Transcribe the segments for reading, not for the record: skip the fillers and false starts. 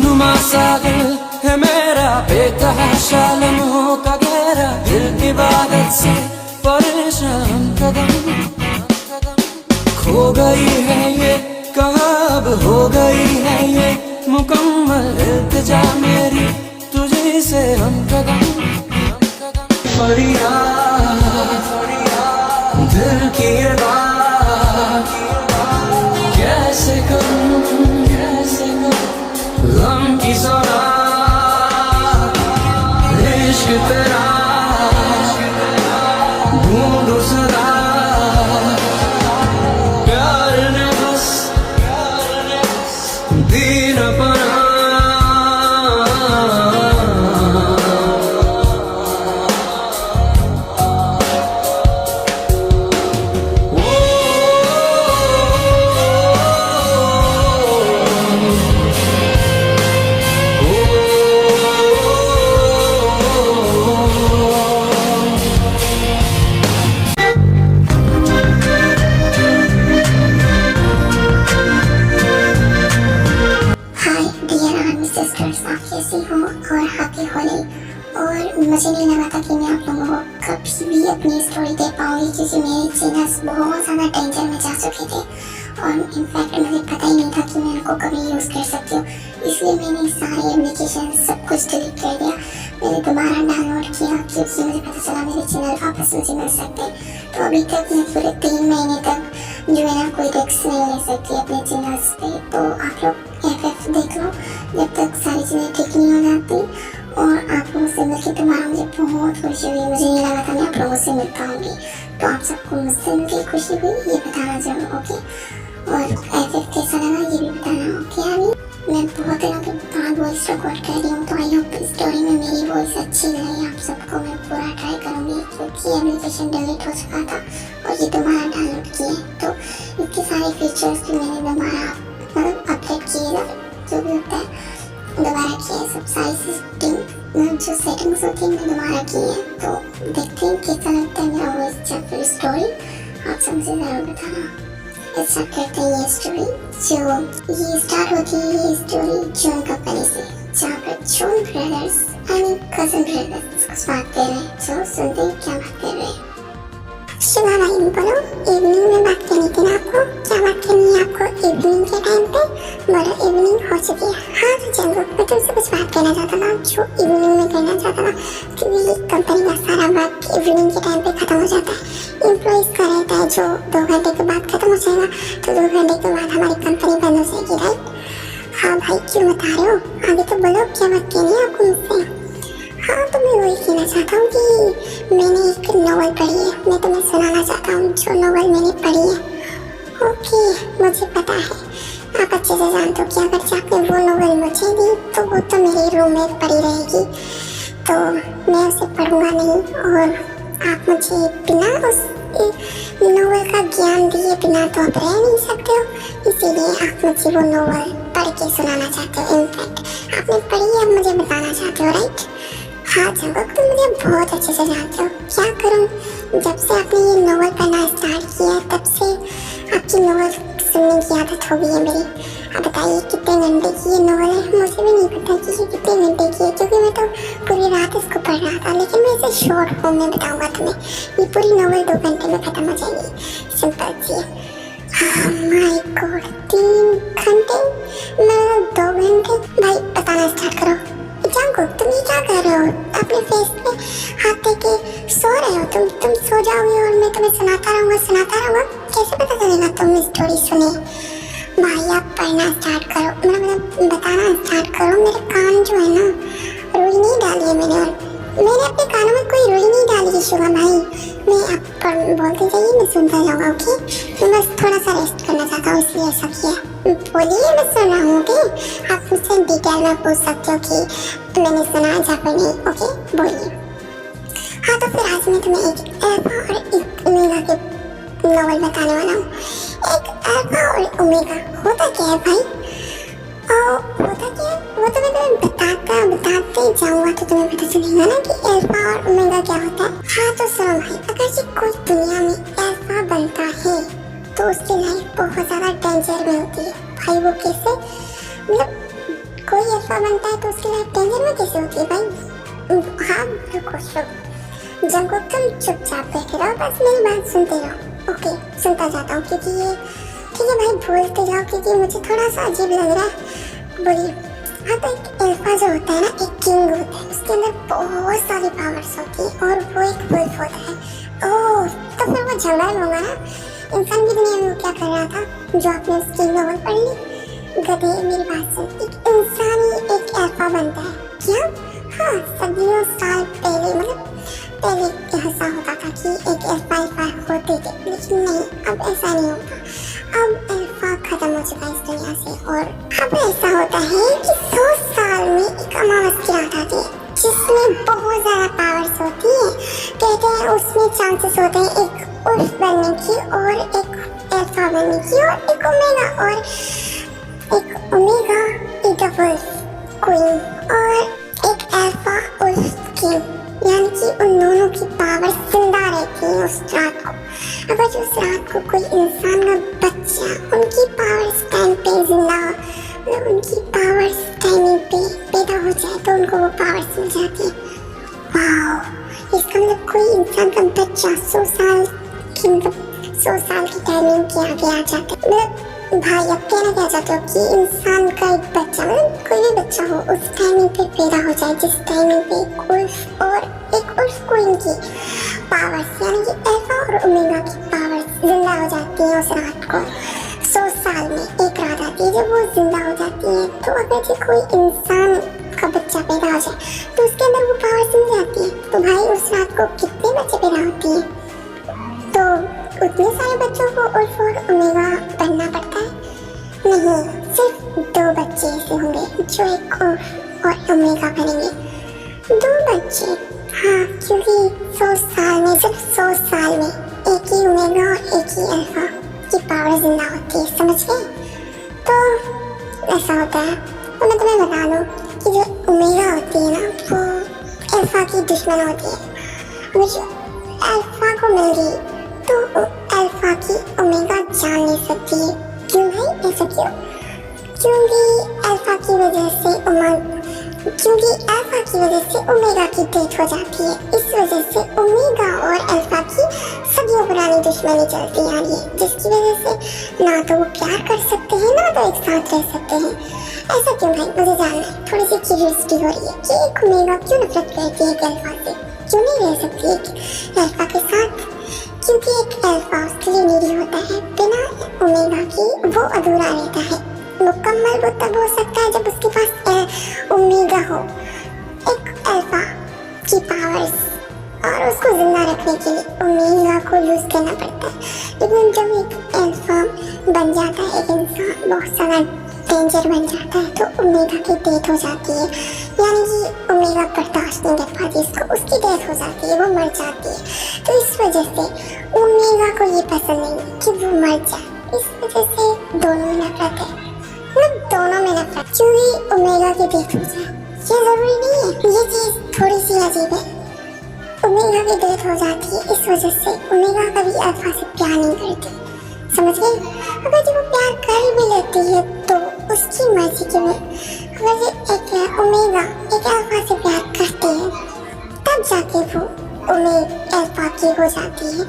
बेसुमा सागर है मेरा, बेतहाशा लम्हों का गहरा, दिल इबादत से परेशान कदम। खो गई है ये कहाँ, अब हो गई है ये मुकम्मल इल्तिजा मेरी तुझे से हम कदम। फरियाद दिल की ये बात कैसे करूं, गम की सौगात इश्क तेरा ढूंढूं सदा, प्यार ने बस दी न पना। आप कैसे हो और हैप्पी होली। और मुझे नहीं लगा था कि मैं आप लोगों को कभी भी अपनी स्टोरी दे पाऊंगी, क्योंकि मेरे चैनल्स बहुत ज़्यादा टेंशन में जा चुके थे और इनफैक्ट मुझे पता ही नहीं था कि मैं उनको कभी यूज़ कर सकती हूँ। इसलिए मैंने सारे एप्लीकेशन सब कुछ डिलीट कर दिया। मैंने दोबारा डाउनलोड किया क्योंकि मुझे पता चला मेरे चैनल वापस मुझे मिल सकते हैं। तो अभी तक मैं पूरे 3 महीने तक जो है ना कोई रिस्क नहीं ले सकती अपने चैनल्स पे। तो आप लोग FF देख लो जब तक सारी चीज़ें ठीक नहीं हो जाती। और आप लोगों से मिलकर दोबारा मुझे बहुत खुशी हुई। मुझे नहीं लगा था मैं आप लोगों से मिल पाऊँगी। तो आप सबको मुझसे मिलकर खुशी हुई ये बताना जरूर, ओके। और FF कैसा लगा ये भी बताना, ओके। अभी मैं बहुत दिनों के बाद वॉइस रिकॉर्ड कर रही हूँ, तो आई होप स्टोरी में मेरी वॉइस अच्छी लगी आप सबको। मैं पूरा ट्राई करूँगी क्योंकि एप्लीकेशन डिलीट हो चुका था और ये दोबारा डाउनलोड किए, तो इसके सारे फीचर्स भी मैंने दोबारा अपडेट किए, जो भी होता है दोबारा किए। सब सारी सिस्टम जो सेटिंग्स होती है मैं दोबारा की है। तो देखते हैं कैसा लगता है मेरा वॉइस या फिर स्टोरी, आप सब मुझे ज़रूर बताना। स्टार्ट करते हैं ये स्टोरी। जो ये स्टार्ट होती है ये स्टोरी जॉन कंपनी से, जहाँ पर जॉन ब्रदर्स कज़न ब्रदर्स कुछ बात कर रहे हैं। चलो सुनते हैं क्या बात कर रहे हैं। शिवा भाई बोलो, इवनिंग में बात करनी थी ना आपको, क्या बात करनी है आपको इवनिंग के टाइम पे? बोलो इवनिंग हो चुकी है। हाँ तो चलो मैं तुमसे कुछ बात करना चाहता था जो इवनिंग में करना चाहता था, क्योंकि कंपनी का सारा वर्क इवनिंग के टाइम पे खत्म हो जाता है। एम्प्लॉइज का रहता है जो 2 घंटे के बाद खत्म हो जाएगा, तो 2 घंटे के बाद हमारी कंपनी बंद हो जाएगी, राइट? हाँ भाई क्यों बता रहे हो, आगे तो बोलो क्या बात कहनी है आपको मुझसे। हाँ तो मैं वही कहना चाहता हूँ कि मैंने एक नॉवल पढ़ी है, मैं तुम्हें सुनाना चाहता हूँ जो नॉवल मैंने पढ़ी है। ओके मुझे पता है, आप अच्छे से जानते हो कि अगर आपने वो नॉवल मुझे दी तो वो तो मेरे रूम में पड़ी रहेगी, तो मैं उसे पढ़ूंगा नहीं। और आप मुझे बिना उस नॉवल का ज्ञान दिए बिना तो आप रह नहीं सकते हो, इसीलिए आप मुझे वो नॉवल पढ़ के सुनाना चाहते हो। इनफैक्ट आपने पढ़ी है, अब मुझे बताना चाहते हो, राइट? हाँ जंगक तुम मुझे बहुत अच्छे से जानते हो, क्या करूँ जब से आपने ये नॉवल पढ़ना स्टार्ट किया तब से आपकी नॉवल सुनने की आदत हो गई है मेरी। अब बताइए कितने घंटे की ये नॉवल है? मुझे भी नहीं पता कि ये कितने घंटे की है, क्योंकि मैं तो पूरी रात इसको पढ़ रहा था। लेकिन मैं इसे शॉर्ट फॉर्म में बताऊँगा तुम्हें, ये पूरी नॉवल 2 घंटे में ख़त्म हो जाएगी। सिंपल सी है। माय गॉड 3 घंटे मतलब 2 घंटे? भाई बताना स्टार्ट करो। जांगो तुम ये क्या कर रहे हो, अपने फेस पे हाथ देके सो रहे हो? तुम सो जाओगे और मैं तुम्हें सुनाता रहूँगा, कैसे पता चलेगा तुम स्टोरी सुने? भाई आप पढ़ना स्टार्ट करो, मतलब बताना स्टार्ट करो। मेरे कान जो है ना रुई नहीं डाली है मैंने अपने कानों में कोई रुई नहीं डाली है शिवा भाई। मैं आप बोलते जाइए, मैं सुनता जाऊँगा, ओके? मैं बस थोड़ा सा रेस्ट करना चाहता हूँ इसलिए ऐसा किया। बोलिए मैं सुन रहा हूँ, ओके? आप मुझसे डिटेल में पूछ सकते हो कि मैंने सुना या फिर नहीं, ओके? बोलिए। हाँ तो फिर आज मैं तुम्हें एक अल्फा और एक ओमेगा के नॉवल बताने वाला हूँ। एक अल्फा और ओमेगा होता क्या है भाई? होता क्या है वो तो मैं तुम्हें बताते जाऊँगा तो तुम्हें पता चलेगा ना कि अल्फा और ओमेगा क्या होता है। हाँ तो सुनो भाई, अगर से कोई दुनिया में अल्फा बनता है तो उसकी लाइफ बहुत ज़्यादा डेंजर में होती है। भाई वो कैसे? मतलब कोई अल्फा रुको। जंगकुक तुम चुपचाप बैठे रहो, बस मेरी बात सुनते रहो। ओके, सुनता जाता हूँ क्योंकि ये ठीक है भाई, बोलते जाओ क्योंकि मुझे थोड़ा सा अजीब लग रहा है। बोलिए। हाँ, तो एक अल्फा जो होता है ना, एक किंग होता है, उसके अंदर बहुत सारी पावर्स होती है और वो एक वुल्फ होता है। ओह, तो फिर वो जंगल होगा ना। इंसान की दुनिया में वो क्या कर रहा था जो आपने उसकी नॉवल पढ़ ली? गधे, मेरी बात सुन। एक इंसान ही एक अल्फा बनता है क्या? हाँ, सदियों साल पहले, मतलब पहले ऐसा होता था कि एक अल्फा होते थे, लेकिन नहीं, अब ऐसा नहीं होता। अब अल्फा खत्म हो चुका है इस दुनिया से और अब ऐसा होता है कि 100 साल में एक अमावस की रात आती है जिसमें बहुत ज्यादा पावर्स होती है। कहते हैं उसमें चांसेस होते हैं एक उल्फ बनने की और एक अल्फा बनने की और एक ओमेगा एक वुल्फ क्वीन और एक अल्फा उल्फ किंग, यानी कि उन दोनों की पावर जिंदा रहती है उस रात को। अगर उस रात को कोई इंसान का बच्चा उनकी पावर्स टाइम पे जिंदा, मतलब उनकी पावर्स टाइमिंग पे पैदा हो जाए तो उनको वो पावर्स मिल जाती है। वाह, इसका मतलब कोई इंसान का बच्चा 100 साल की, मतलब 100 साल की टाइमिंग के आगे आ जाता है। मतलब भाई, अब कहना क्या चाहते हो कि इंसान का एक बच्चा, मतलब कोई भी बच्चा हो, उस टाइमिंग पे पैदा हो जाए जिस टाइमिंग पे एक उल्फ और एक उल्फ क्वीन की पावर्स, यानी कि अल्फा और ओमेगा की पावर्स जिंदा हो जाती है उस रात को। 100 साल में एक रात आती है जब वो जिंदा हो जाती है। तो अगर जो कोई इंसान का बच्चा पैदा हो जाए तो उसके अंदर वो पावर्स मिल जाती है। तो भाई, उस रात को कितने बच्चे पैदा होते हैं? तो उतने सारे बच्चों को उल्फ और ओमेगा बनना पड़ता है? नहीं, सिर्फ 2 बच्चे ऐसे होंगे जो एक उल्फ और ओमेगा बनेंगे। 2 बच्चे, हाँ, क्योंकि 100 साल में, सिर्फ 100 साल में एक ही ओमेगा और एक ही अल्फा की पावर जिंदा होती है, समझ गए? तो ऐसा होता है। तो मैं तुम्हें बता दूं कि जो ओमेगा होती है ना, वो अल्फा की दुश्मन होती है। अगर जो अल्फा को मिल गई तो अल्फा की ओमेगा जान ले सकती है। क्यों भाई, ऐसा क्यों? क्योंकि अल्फा की वजह से ओमेगा की डेथ हो जाती है। इस वजह से ओमेगा और अल्फा की सदियों पुरानी दुश्मनी चलती आ रही है, जिसकी वजह से ना तो वो प्यार कर सकते हैं ना तो एक साथ रह सकते हैं। ऐसा क्यों भाई, मुझे जानना है। थोड़ी सी क्यूरियोसिटी हो रही है कि एक ओमेगा क्यों नफरत करती है एक अल्फा से, क्यों नहीं रह सकती एक अल्फा के साथ? क्योंकि एक अल्फा उसके लिए नीडी होता है, बिना ओमेगा की वो अधूरा रहता है। मुकम्मल वो तब हो सकता है जब उसके पास ओमेगा हो, एक अल्फा की पावर्स, और उसको जिंदा रखने के लिए ओमेगा को यूज करना पड़ता है। लेकिन जब एक अल्फा बन जाता है, एक इंसान बहुत सारा डेंजर बन जाता है, तो ओमेगा की डेथ हो जाती है, यानी कि ओमेगा बर्दाश्त नहीं कर पाती इसको, उसकी डेथ हो जाती है, वो मर जाती है। तो इस वजह से ओमेगा को ये पसंद नहीं कि वो मर जाए, इस वजह से दोनों में नफरत है, मतलब दोनों में नफरत। क्योंकि ओमेगा की डेथ हो जाए ये जरूरी नहीं है, ये चीज थोड़ी सी अजीब है। ओमेगा की डेथ हो जाती है, इस वजह से ओमेगा कभी अल्फा से प्यार नहीं करती, समझ गए? अगर जब वो प्यार कर भी लेती है तो उसकी मर्जी के में, अगर एक ओमेगा एक अल्फा से प्यार करते हैं तब जाके वो अल्फा की हो जाती है।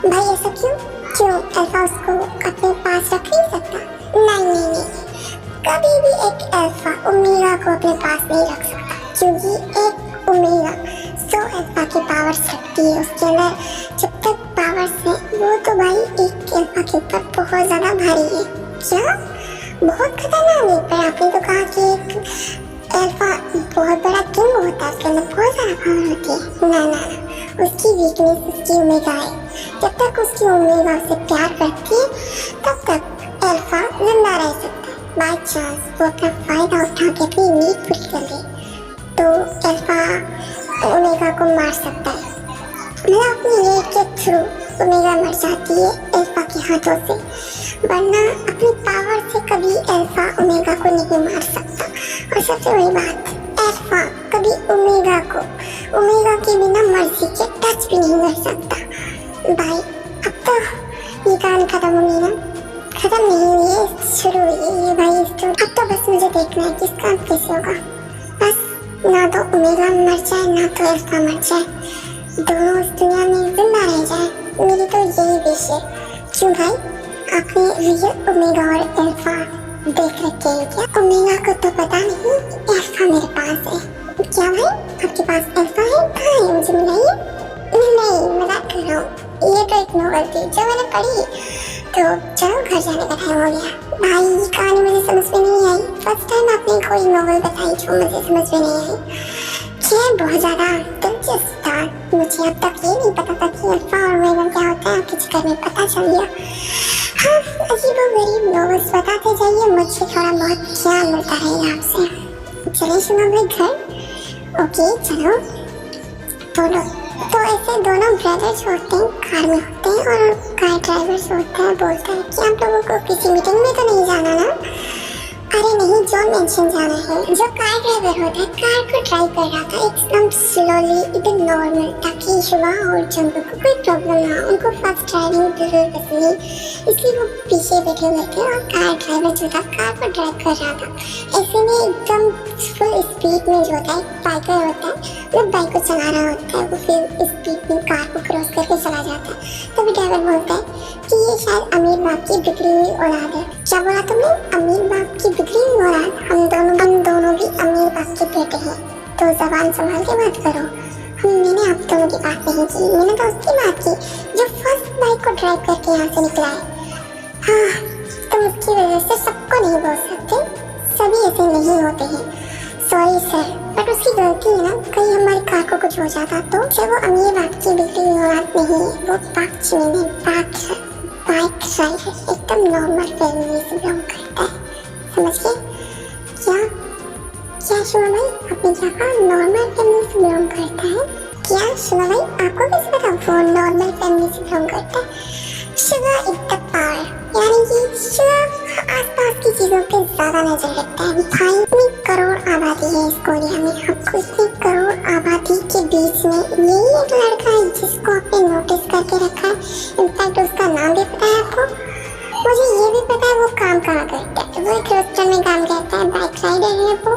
भाई, ऐसा क्यों? अल्फा उसको अपने पास रख नहीं सकता? नहीं, कभी भी एक अल्फा ओमेगा को अपने पास नहीं रख सकता, क्योंकि एक ओमेगा 100 अल्फा की पावर्स रखती है उसके अंदर। जब तक पावर्स है वो तो भाई एक अल्फा के ऊपर बहुत ज्यादा भारी है। क्या? बहुत खतरनाक है। पर आपने तो कहा कि एक अल्फा बहुत बड़ा किंग होता है, उसके अंदर बहुत ज्यादा पावर होती है। ना, उसकी वीकनेस उसकी ओमेगा है। जब तक उसकी ओमेगा उससे प्यार करती है तब तक अल्फा जिंदा रह सकता है। बाय चांस वो अपना फायदा उठा के अपनी नीड पूरी कर ले तो अल्फा ओमेगा को मार सकता है, मतलब अपनी नीड के थ्रू ओमेगा मर जाती है अल्फा के हाथों से, वरना अपनी पावर से कभी अल्फा ओमेगा को नहीं मार सकता। और सबसे बड़ी बात, अल्फा कभी ओमेगा के बिना मर्जी के टच भी नहीं कर सकता। भाई, अब तो ये कहानी खत्म होगी ना? खत्म नहीं हुई है, शुरू हुई है ये भाई स्टोरी। अब तो बस मुझे देखना है कि इसका कैसे होगा। बस ना तो ओमेगा मर जाए ना तो अल्फा मर जाए, दोनों इस दुनिया में जिंदा रह जाए, मेरी तो यही विश है। क्यों भाई, आपने रियल ओमेगा और अल्फा देख रखे हैं क्या? ओमेगा को तो पता नहीं, अल्फा मेरे पास है। क्या भाई, आपके पास अल्फा है? कहाँ है, मुझे मिलाइए। नहीं, मजाक कर रहा हूँ, ये तो एक नॉवल थी जो मैंने पढ़ी। तो चलो घर जाने का टाइम हो गया। भाई ये कहानी मुझे समझ में नहीं आई, फर्स्ट टाइम आपने कोई नॉवल बताई जो मुझे समझ में नहीं आई। खैर बहुत ज़्यादा दिलचस्प था, मुझे अब तक ये नहीं पता था कि अल्फा और ओमेगा क्या होता है, आपके चक्कर में पता चल गया। हाँ, अजीबोगरीब नॉवेल्स बताते जाइए, मुझे थोड़ा बहुत ज्ञान मिलता रहेगा आपसे। चलिए सुनो भाई घर। ओके चलो। तो ऐसे दोनों ब्रदर्स होते हैं, कार में होते हैं और कार ड्राइवर होता है, बोलता है कि आप लोगों को किसी मीटिंग में तो नहीं जाना ना? अरे नहीं, जॉन मेंशन जाना है। जो कार ड्राइवर होता है कार को ड्राइव कर रहा था एकदम स्लोली, एकदम नॉर्मल, ताकि शुभा और जंबू को कोई प्रॉब्लम ना हो। उनको फास्ट ड्राइविंग बिल्कुल पसंद नहीं, इसलिए वो पीछे बैठे हुए थे और कार ड्राइवर जो था कार को ड्राइव कर रहा था। ऐसे में एकदम फुल स्पीड में जो होता है बाइकर होता है, वो बाइक को चला रहा होता है, वो फिर स्पीड में कार को क्रॉस करके चला जाता है। तभी ड्राइवर बोलता है कि ये शायद अमीर बाप की बिगड़ी हुई औलाद है। क्या बोला तुमने? अमीर बाप की बिगड़ी हुई औलाद? हम दोनों भी अमीर बाप के बेटे हैं, तो जबान संभाल के बात करो। मैंने आप दोनों की बात नहीं की, मैंने तो उसकी बात की जो फर्स्ट बाइक को ड्राइव करके यहाँ से निकला है। हाँ, तुम उसकी वजह से सबको नहीं बोल सकते, सभी ऐसे नहीं होते हैं। सॉरी सर, बट उसकी गलती है ना, कहीं हमारी कार को कुछ हो जाता तो। क्या वो अमीर बाप की बिगड़ी हुई औलाद नहीं है, वो बाइक ड्राइवर एकदम नॉर्मल फैमिली से बिलोंग करता है, समझ गए? क्या शुभा भाई, आपने क्या कहा? नॉर्मल फैमिली से बिलोंग करता है? क्या शुभा भाई, आपको कैसे पता वो नॉर्मल फैमिली से बिलोंग करता है? शुभा इतना पावर, यानी कि शुभा आसपास की चीजों पे ज्यादा नजर रखता है। भाई इतनी करोड़ आबादी है इस कोरिया में, आपको इतनी करोड़ आबादी के बीच में यही एक लड़का है जिसको आपने नोटिस करके रखा है। इनफैक्ट उसका नाम भी पता है आपको? मुझे ये भी पता है वो काम कहाँ करता है, वो एक रेस्टोरेंट में काम करता है, बाइक राइडर है वो,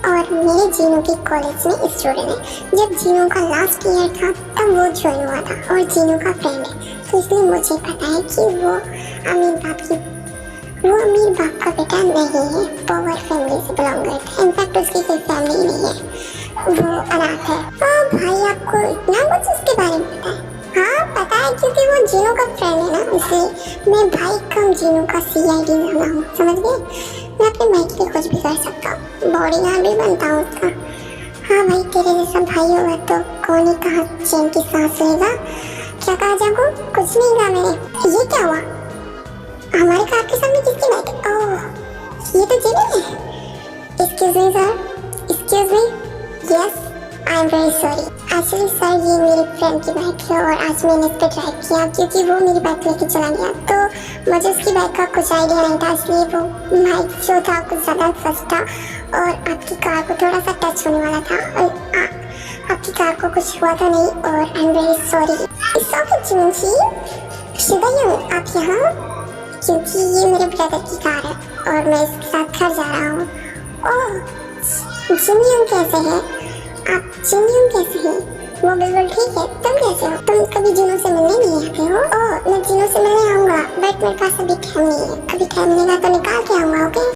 और मेरे जीनू की कॉलेज में स्टूडेंट है। जब जीनू का लास्ट ईयर था तब वो ज्वाइन हुआ था और जीनू का फ्रेंड है, तो इसलिए मुझे पता है कि वो अमीर बाप का बेटा नहीं है, पॉवर फैमिली से बिलोंग करता है। इनफैक्ट उसकी कोई फैमिली नहीं है, वो अनाथ है। तो भाई आपको इतना कुछ उसके बारे में पता है? हाँ पता है, क्योंकि वो जीनू का फ्रेंड है ना, इसलिए मैं भाई कम जीनू का CID बना हूँ, समझ गए? मैं अपने भाई के लिए कुछ भी कर सकता हूँ, बॉडीगार्ड भी बनता हूँ उसका। हाँ भाई, तेरे जैसा भाई होगा तो कौन ही कहाँ चैन की सांस लेगा। क्या कहा जागो? कुछ नहीं कहा मैंने। ये क्या हुआ? हमारे कार के सामने किसकी बाइक है? ओह, ये तो जिमी है। Excuse me sir, excuse me. Yes, I am very sorry. Actually sir ये मेरी फ्रेंड की बाइक है और आज मैंने इस पर ड्राइव किया क्योंकि वो मेरी बाइक लेके चला गया, तो मुझे उसकी बाइक का कुछ आइडिया नहीं था, इसलिए वो बाइक जो था कुछ ज़्यादा फास्ट था और आपकी कार को थोड़ा सा टच होने वाला था और आपकी कार को कुछ हुआ तो नहीं, और I am very sorry. It's okay Jimmy, शुदायन आप यहाँ, क्योंकि ये मेरे ब्रदर की कार है और मैं इसके साथ घर जा रहा हूँ। ओह जिमी कैसे है आप? जिमी कैसे हैं? वो बिल्कुल ठीक है, तुम कैसे हो? तुम कभी जीनू से मिलने नहीं आते हो? ओह मैं जीनू से मिलने आऊँगा, बट मेरे पास अभी टाइम नहीं है, अभी टाइम मिलेगा तो निकाल के आऊँगा, ओके?